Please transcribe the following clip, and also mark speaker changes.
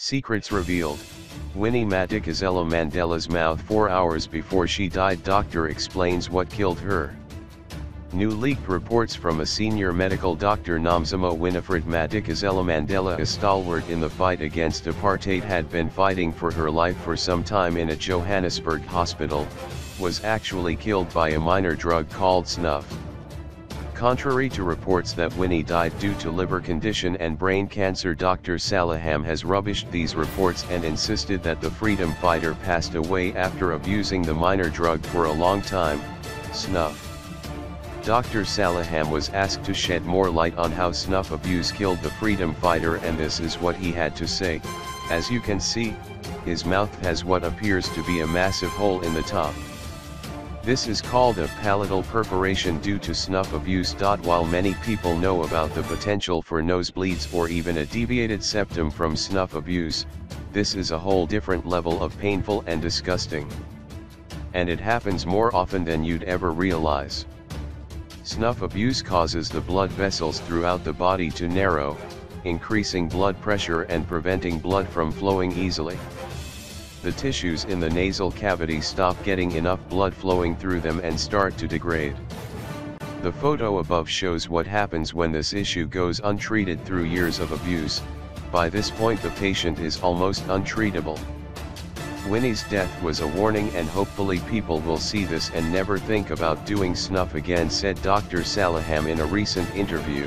Speaker 1: Secrets revealed. Winnie Madikizela Mandela's mouth 4 hours before she died. Doctor explains what killed her. New leaked reports from a senior medical doctor. Nomzamo Winifred Madikizela Mandela, a stalwart in the fight against apartheid, had been fighting for her life for some time in a Johannesburg hospital, was actually killed by a minor drug called snuff. Contrary to reports that Winnie died due to liver condition and brain cancer, Dr. Salaham has rubbished these reports and insisted that the freedom fighter passed away after abusing the minor drug for a long time, snuff. Dr. Salaham was asked to shed more light on how snuff abuse killed the freedom fighter, and this is what he had to say. As you can see, his mouth has what appears to be a massive hole in the top. This is called a palatal perforation due to snuff abuse. While many people know about the potential for nosebleeds or even a deviated septum from snuff abuse, this is a whole different level of painful and disgusting. And it happens more often than you'd ever realize. Snuff abuse causes the blood vessels throughout the body to narrow, increasing blood pressure and preventing blood from flowing easily. The tissues in the nasal cavity stop getting enough blood flowing through them and start to degrade. The photo above shows what happens when this issue goes untreated through years of abuse. By this point the patient is almost untreatable. Winnie's death was a warning, and hopefully people will see this and never think about doing snuff again, said Dr. Salaham in a recent interview.